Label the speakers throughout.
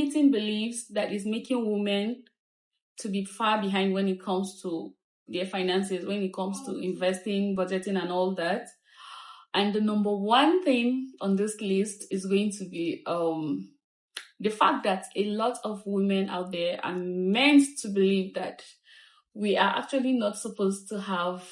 Speaker 1: limiting beliefs that is making women to be far behind when it comes to their finances, when it comes to investing, budgeting, and all that. And the number one thing on this list is going to be the fact that a lot of women out there are meant to believe that we are actually not supposed to have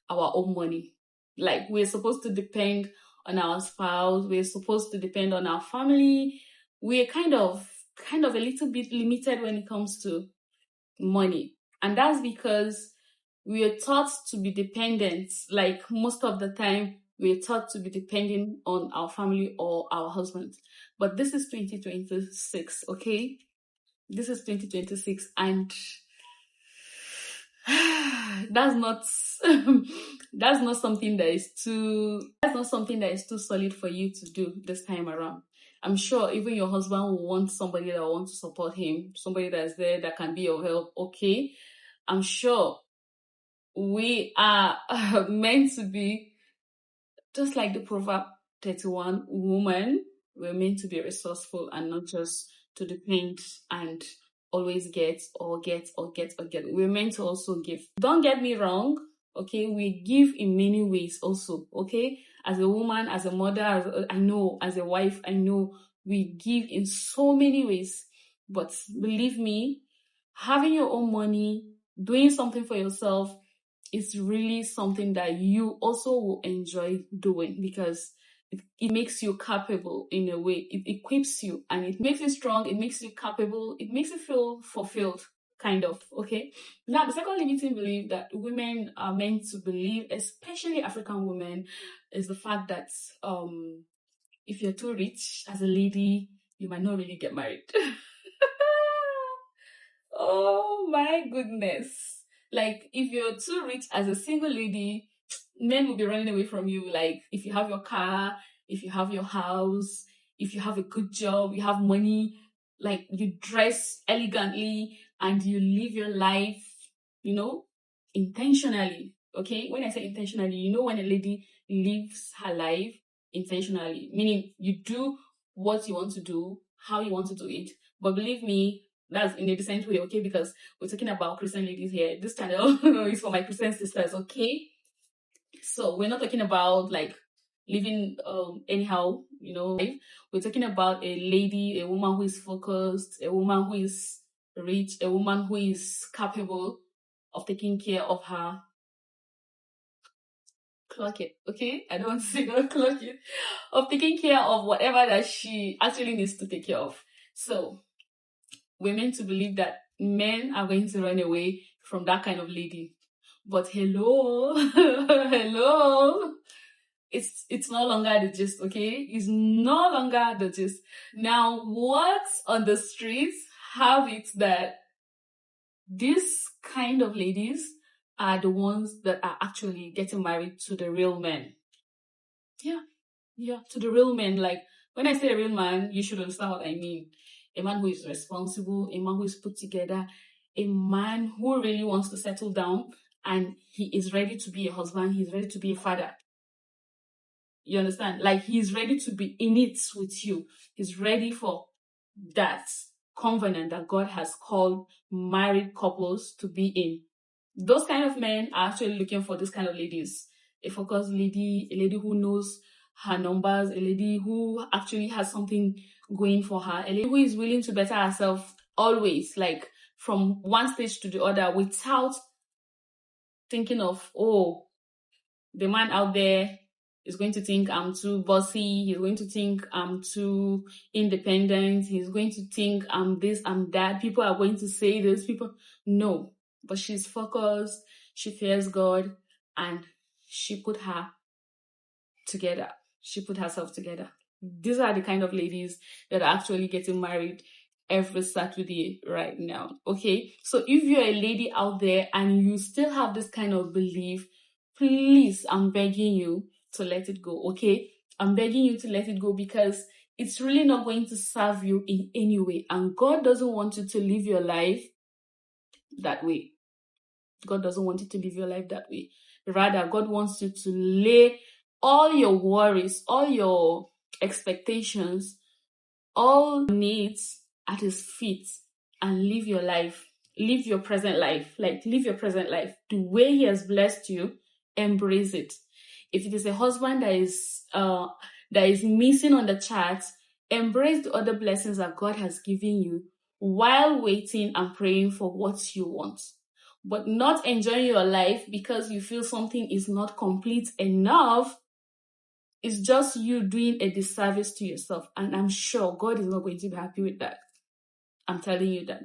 Speaker 1: our own money. Like, we're supposed to depend on our spouse, we're supposed to depend on our family. We're kind of a little bit limited when it comes to money. And that's because we are taught to be dependent. Like, most of the time, we're taught to be depending on our family or our husband. But this is 2026, okay? This is 2026, and that's not something that is too solid for you to do this time around. I'm sure even your husband will want somebody that wants to support him, somebody that's there that can be of help, okay? I'm sure we are meant to be just like the Proverb 31 woman. We're meant to be resourceful and not just to depend and always get. We're meant to also give. Don't get me wrong, okay? We give in many ways also, okay? As a woman, as a mother, as a wife, I know we give in so many ways. But believe me, having your own money, doing something for yourself, is really something that you also will enjoy doing, because it makes you capable in a way. It equips you and it makes you strong, it makes you capable, it makes you feel fulfilled, kind of, okay? Now, the second limiting belief that women are meant to believe, especially African women, is the fact that if you're too rich as a lady, you might not really get married. Oh my goodness. Like, if you're too rich as a single lady, men will be running away from you. Like, if you have your car, if you have your house, if you have a good job, you have money, like, you dress elegantly and you live your life, intentionally, okay? When I say intentionally, when a lady lives her life intentionally, meaning you do what you want to do, how you want to do it. But believe me, that's in a decent way, okay? Because we're talking about Christian ladies here. This channel is for my Christian sisters, okay? So we're not talking about like living anyhow, We're talking about a lady, a woman who is focused, a woman who is rich, a woman who is capable of taking care of her. Clock it, okay? I don't want to say don't clock it. Of taking care of whatever that she actually needs to take care of. So we're meant to believe that men are going to run away from that kind of lady. But hello, hello. It's no longer the gist, okay? It's no longer the gist. Now, what's on the streets have it that these kind of ladies are the ones that are actually getting married to the real men. Yeah, to the real men. Like, when I say a real man, you should understand what I mean. A man who is responsible, a man who is put together, a man who really wants to settle down, and he is ready to be a husband, he's ready to be a father. You understand? Like, he's ready to be in it with you. He's ready for that covenant that God has called married couples to be in. Those kind of men are actually looking for this kind of ladies. A focused lady, a lady who knows her numbers, a lady who actually has something going for her, a lady who is willing to better herself always, like from one stage to the other, without thinking of, oh, the man out there is going to think I'm too bossy, he's going to think I'm too independent, he's going to think I'm this, I'm that, people are going to say this, no. But she's focused, she fears God, and she put herself together. These are the kind of ladies that are actually getting married every Saturday right now, okay? So if you're a lady out there and you still have this kind of belief, please, I'm begging you to let it go, okay? I'm begging you to let it go, because it's really not going to serve you in any way. And God doesn't want you to live your life that way. God doesn't want you to live your life that way. Rather, God wants you to lay all your worries, all your expectations, all needs at his feet and live your life. Live your present life. Like, live your present life. The way he has blessed you, embrace it. If it is a husband that is missing on the chart, embrace the other blessings that God has given you while waiting and praying for what you want. But not enjoying your life because you feel something is not complete enough is just you doing a disservice to yourself. And I'm sure God is not going to be happy with that. I'm telling you that.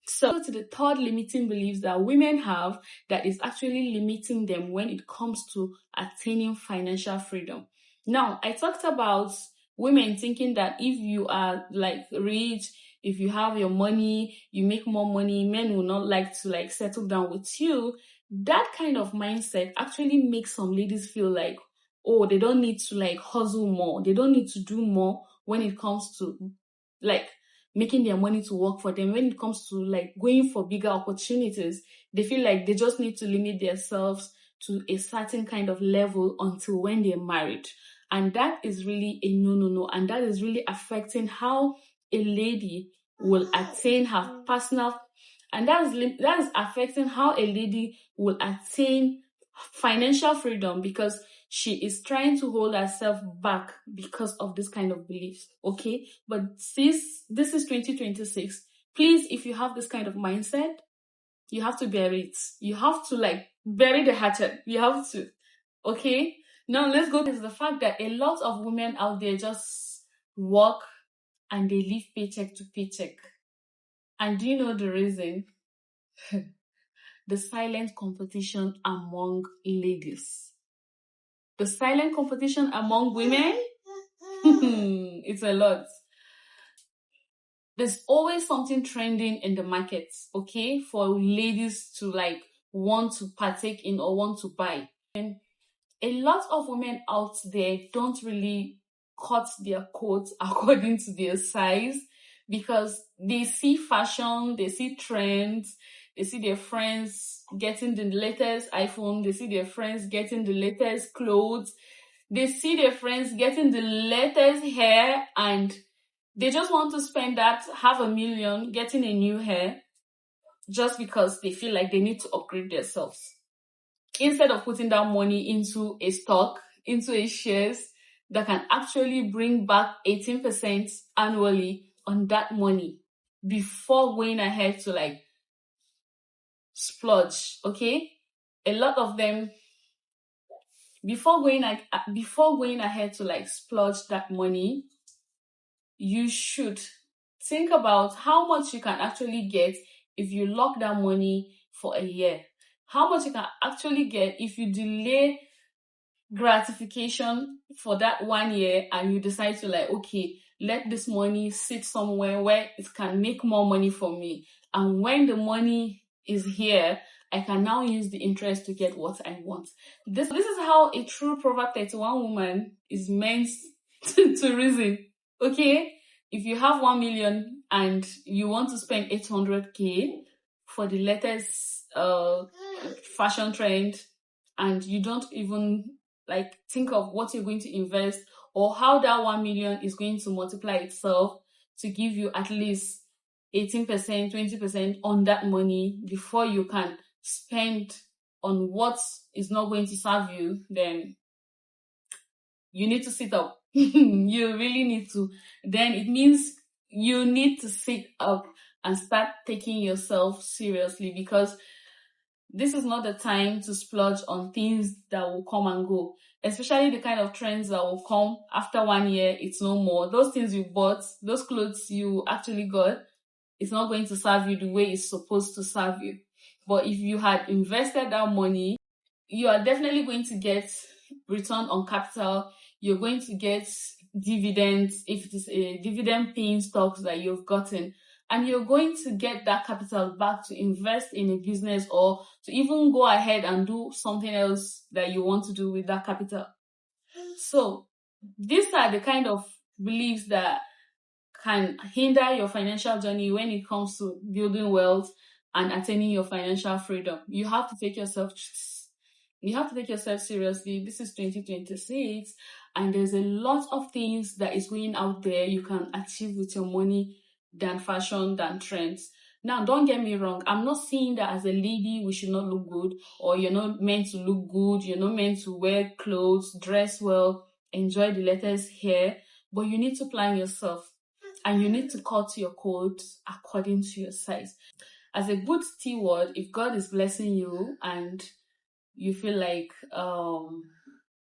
Speaker 1: So to the third limiting beliefs that women have that is actually limiting them when it comes to attaining financial freedom. Now, I talked about women thinking that if you are like rich, if you have your money, you make more money, men will not like to like settle down with you. That kind of mindset actually makes some ladies feel like, oh, they don't need to like hustle more. They don't need to do more when it comes to like making their money to work for them. When it comes to like going for bigger opportunities, they feel like they just need to limit themselves to a certain kind of level until when they're married. And that is really a no. And that is really affecting how a lady will attain her personal, and that is affecting how a lady will attain financial freedom, because she is trying to hold herself back because of this kind of beliefs. Okay, but since this is 2026, please, if you have this kind of mindset, you have to bury it. You have to like bury the hatchet. You have to. Okay, now let's go to the fact that a lot of women out there just work and they live paycheck to paycheck. And do you know the reason? The silent competition among ladies. The silent competition among women, it's a lot. There's always something trending in the market, okay, for ladies to like want to partake in or want to buy. And a lot of women out there don't really cut their coats according to their size, because they see fashion, they see trends, they see their friends getting the latest iPhone, they see their friends getting the latest clothes, they see their friends getting the latest hair, and they just want to spend that $500,000 getting a new hair just because they feel like they need to upgrade themselves, instead of putting that money into a stock, into a shares that can actually bring back 18% annually on that money before going ahead to like splurge. Okay, a lot of them, before going ahead to like splurge that money, you should think about how much you can actually get if you lock that money for a year. How much you can actually get if you delay gratification for that 1 year and you decide to like, okay, let this money sit somewhere where it can make more money for me. And when the money is here, I can now use the interest to get what I want. This is how a true Proverb 31 woman is meant to reason. Okay? If you have 1 million and you want to spend 800K for the latest fashion trend, and you don't even like think of what you're going to invest or how that 1 million is going to multiply itself to give you at least 18%, 20% on that money before you can spend on what is not going to serve you, then you need to sit up. You really need to. Then it means you need to sit up and start taking yourself seriously, because this is not the time to splurge on things that will come and go, especially the kind of trends that will come after 1 year. It's no more. Those things you bought, those clothes you actually got, it's not going to serve you the way it's supposed to serve you. But if you had invested that money, you are definitely going to get return on capital. You're going to get dividends if it is a dividend paying stocks that you've gotten, and you're going to get that capital back to invest in a business or to even go ahead and do something else that you want to do with that capital. So these are the kind of beliefs that can hinder your financial journey when it comes to building wealth and attaining your financial freedom. You have to take yourself seriously. This is 2026, and there's a lot of things that is going out there you can achieve with your money than fashion, than trends. Now, don't get me wrong. I'm not saying that as a lady, we should not look good, or you're not meant to look good. You're not meant to wear clothes, dress well, enjoy the latest hair, but you need to plan yourself and you need to cut your coat according to your size. As a good steward, if God is blessing you and you feel like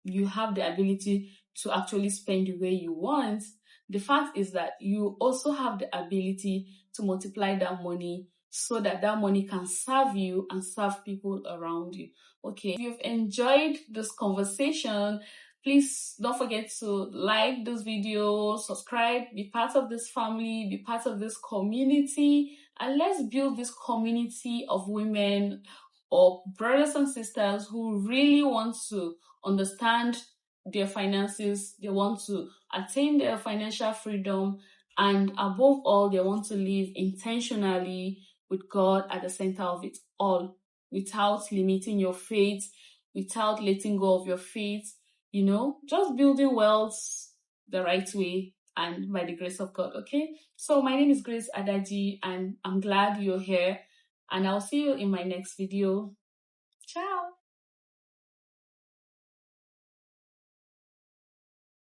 Speaker 1: you have the ability to actually spend the way you want, the fact is that you also have the ability to multiply that money so that that money can serve you and serve people around you. Okay, if you've enjoyed this conversation, please don't forget to like this video, subscribe, be part of this family, be part of this community, and let's build this community of women or brothers and sisters who really want to understand their finances, they want to attain their financial freedom, and above all, they want to live intentionally with God at the center of it all, without limiting your faith, without letting go of your faith, just building wealth the right way and by the grace of God, okay? So my name is Grace Adaji, and I'm glad you're here, and I'll see you in my next video. Ciao!